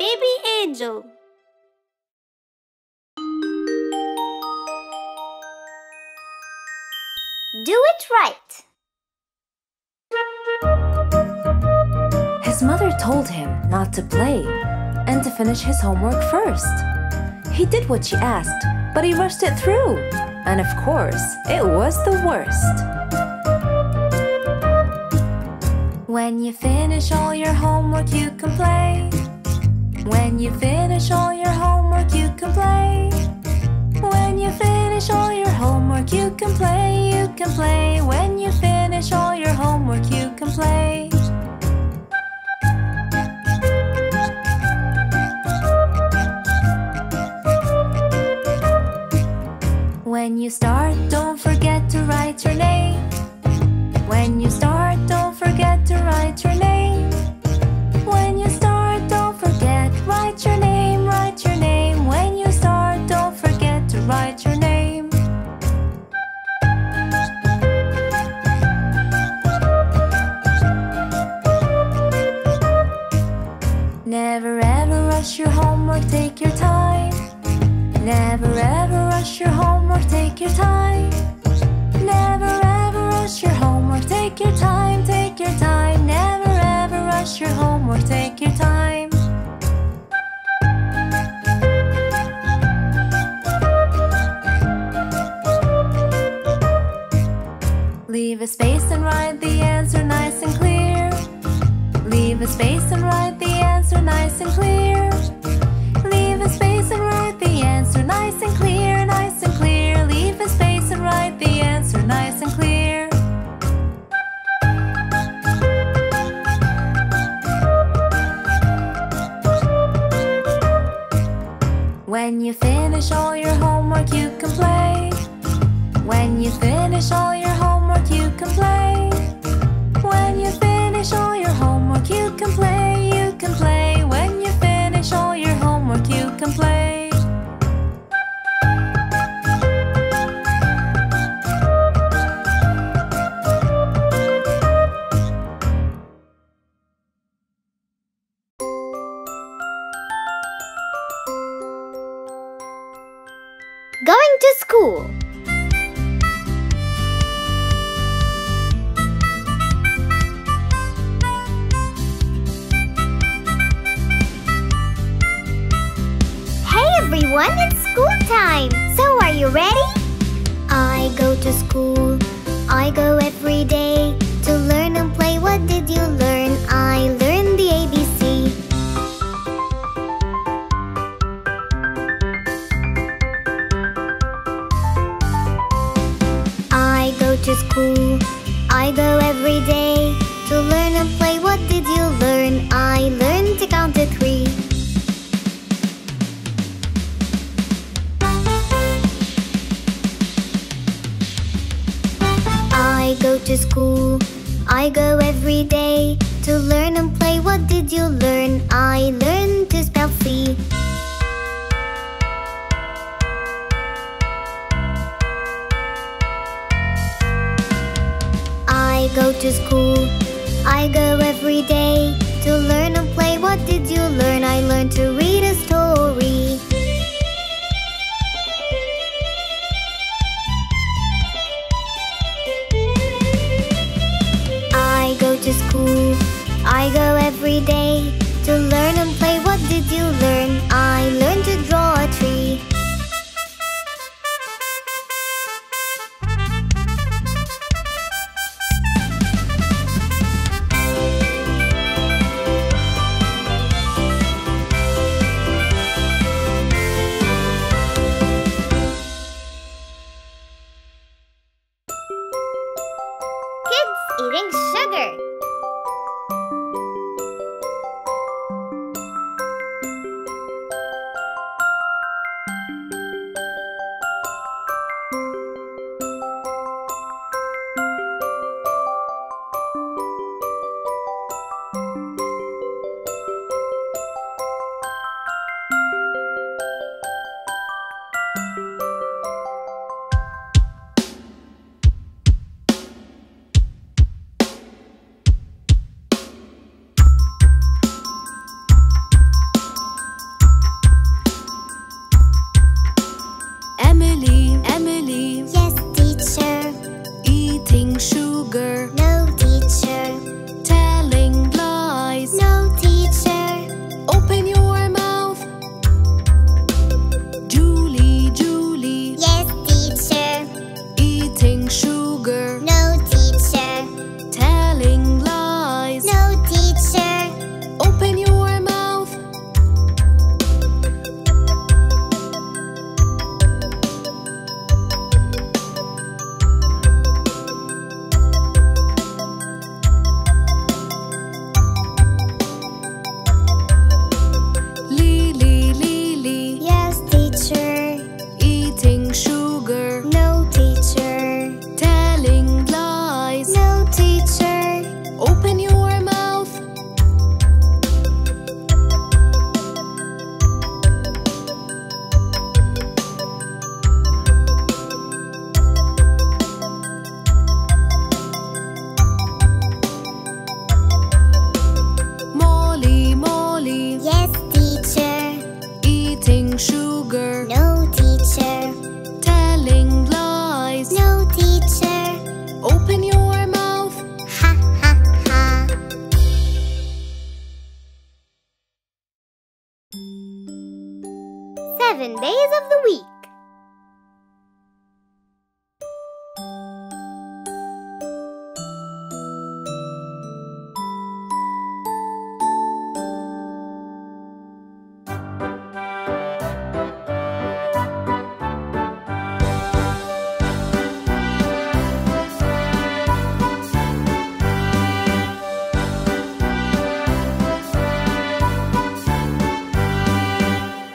Baby Angel. Do it right. His mother told him not to play and to finish his homework first. He did what she asked, but he rushed it through. And of course, it was the worst. When you finish all your homework, you can play. When you finish all your homework, you can play. When you finish all your homework, you can play, you can play. When you finish all your homework, you can play. When you start, don't forget to write your name. When you start, don't forget to write your name. When you start, don't forget, write your name, write your name. When you start, don't forget to write your name. Never ever rush your homework, take your time. Never ever rush your homework, take your time. Never ever rush your homework, take your time, take your time. Never ever rush your homework, take your time. Leave a space and write the answer nice and clear. Leave a space and write the answer nice and clear. Leave a space and write the answer nice and clear, nice and clear. Leave a space and write the answer nice and clear. When you finish all your homework, you can play. When you finish all your homework, you can play. When you finish all your homework, you can play, you can play. When you finish all your homework, you can play. Going to school. Hey everyone, it's school time. So are you ready? I go to school. I go every day to learn and play. What did you learn? I learned the ABC. I go to school. I go every day to learn and play. What did you learn? I learned to count to 3. I go to school. I go every day to learn and play. What did you learn? I learned to spell C. I go to school. I go every day to learn and play. What did you learn? I learned to read a story. I go to school. I go every day to learn and play. What did you learn? I learned to draw a tree. Kids eating sugar. 7 days of the week.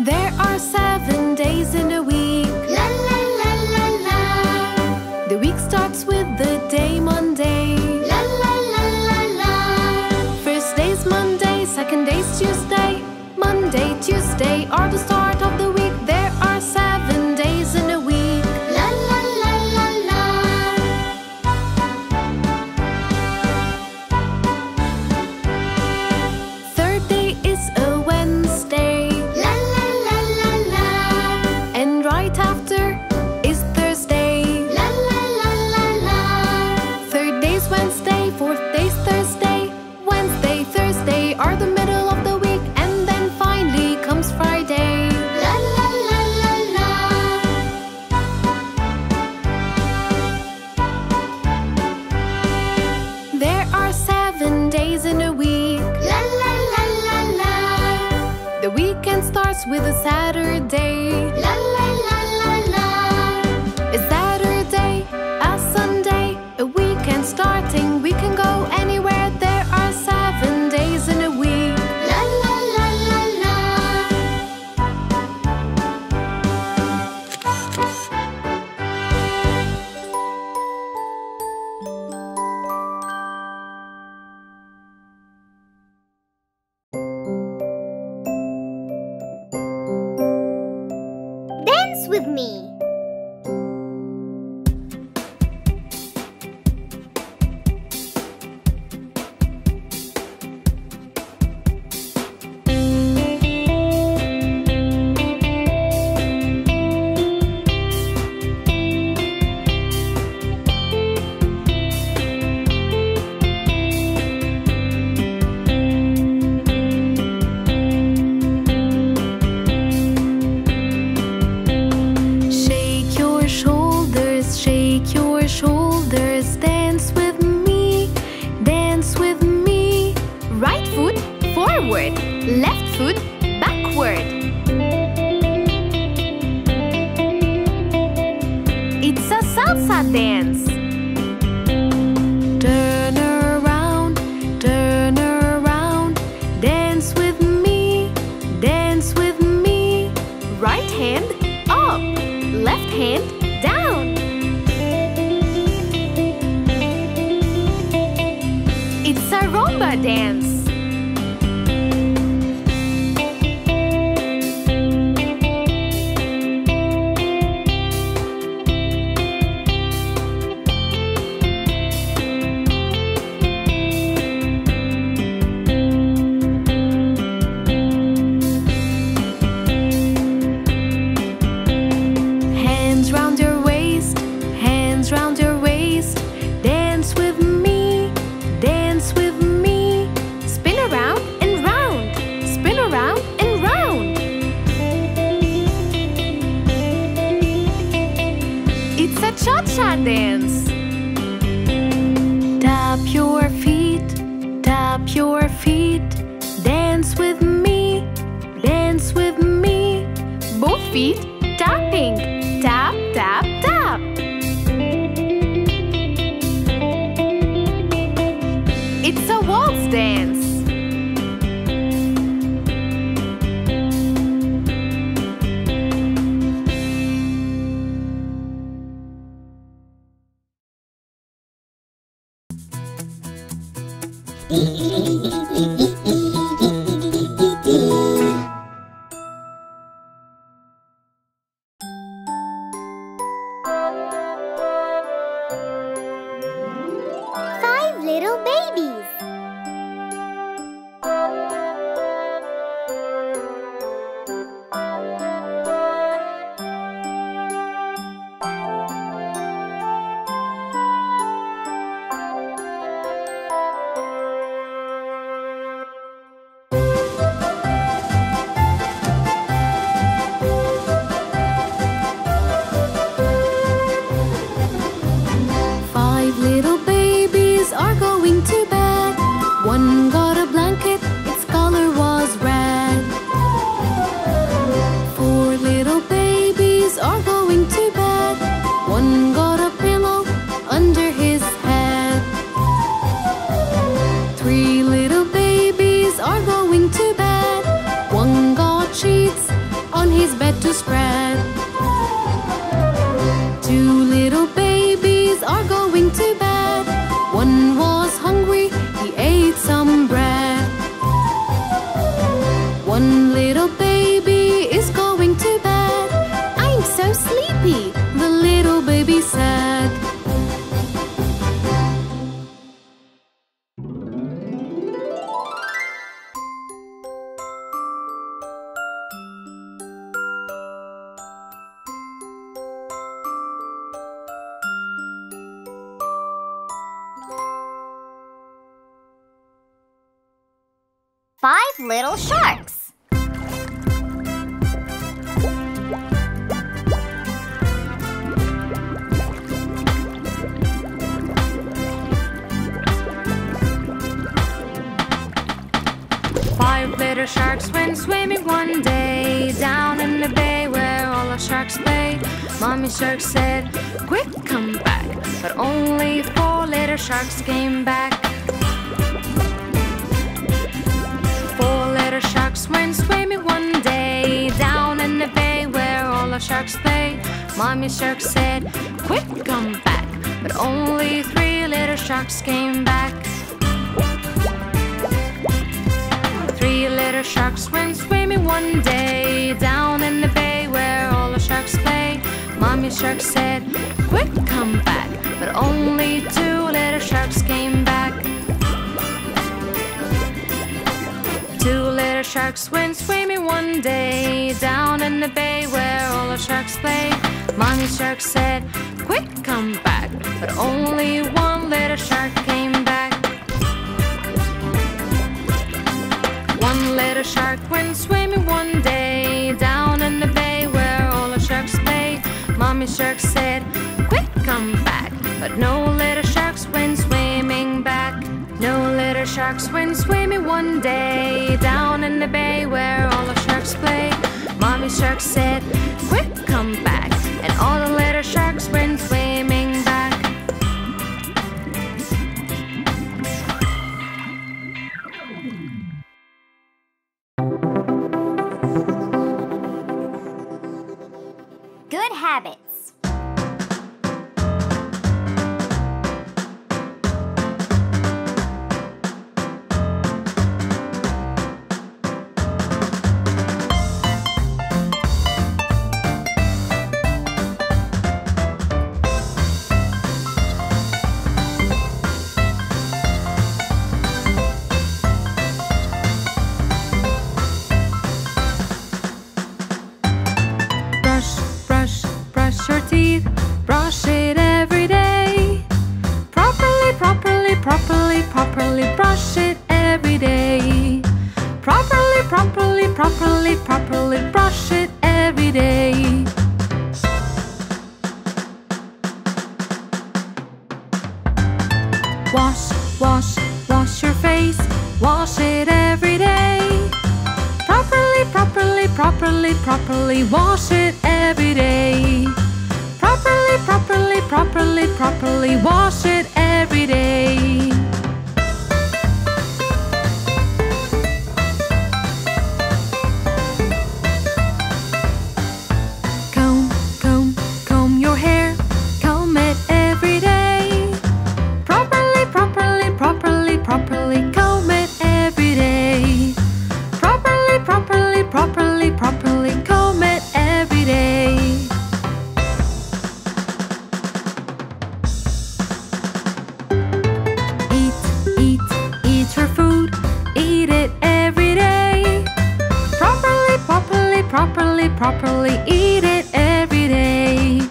There are 7 days in a week. La la la la la. The week starts with the day Monday. La la la la la. First day's Monday, second day's Tuesday. Monday, Tuesday are the start of the week. There are 7 days in a week. La la la la la. Third day is a Wednesday. La la la la la. And right after is Thursday. La la la la la. Third day's Wednesday, fourth day's Thursday. Wednesday, Thursday are the middle of the week. And then finally comes Friday. La la la la la. There are 7 days in a week. La la la la la. The weekend starts with a Saturday. La la la la la. A Saturday, a Sunday, a weekend starting. We can go anywhere. There are 7 days in a week. La la la la la. Dance with me. Shake your shoulders, dance with me, dance with me. Right foot forward, left foot backward. It's a salsa dance. Turn around, dance with me, dance with me. Right hand up, left hand down. It's a rumba dance. Hands round your waist, hands round your waist. Dance with me, dance with me. Spin around and round, spin around and round. It's a cha-cha dance. Tap your feet, tap your feet. Dance with me, dance with me. Both feet tapping, tap, tap, tap. It's a waltz dance. Five little babies. Three little babies are going to bed. One got sheets on his bed to spread. Two little babies are going to bed. One was hungry, he ate some bread. One little baby is going to bed. I'm so sleepy, the little baby said. Five little sharks. Five little sharks went swimming one day down in the bay where all the sharks played. Mommy shark said, "Quick, come back." But only four little sharks came back. Four little sharks went swimming one day down in the bay where all the sharks played. Mommy shark said, "Quick, come back." But only three little sharks came back. Three little sharks went swimming one day down in the bay where all the sharks play. Mommy shark said, "Quick, come back." But only two little sharks came back. Two little sharks went swimming one day down in the bay where all the sharks play. Mommy shark said, "Quick, come back." But only one little shark came back. One little shark went swimming one day down in the bay where all the sharks play. Mommy shark said, "Quick, come back." But no little sharks went swimming back. No little sharks went swimming one day down in the bay where all the sharks play. Mommy shark said, "Quick, come back." And all the little sharks went swimming back. Good habits. Brush your teeth, brush it every day. Properly, properly, properly, properly brush it every day. Properly, properly, properly, properly brush it every day. Wash, wash, wash your face, wash it every day. Properly, properly, properly, properly wash it every day. Properly, properly, properly, properly wash it every day. Comb, comb, comb your hair, comb it every day. Properly, properly, properly, properly comb it every day. Properly, properly, properly, properly comb it every day. Eat your food, eat it every day. Properly, properly, properly, properly eat it every day.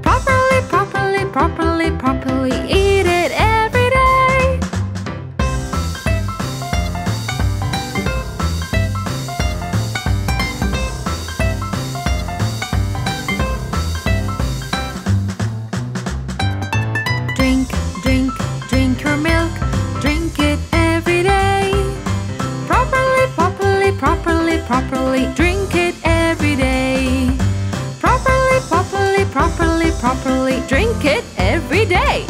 Properly, properly, properly, properly eat it every day. Drink, drink, drink your milk, drink it every day. Properly, properly, properly, properly drink it every day. Properly, properly, properly, properly drink it every day.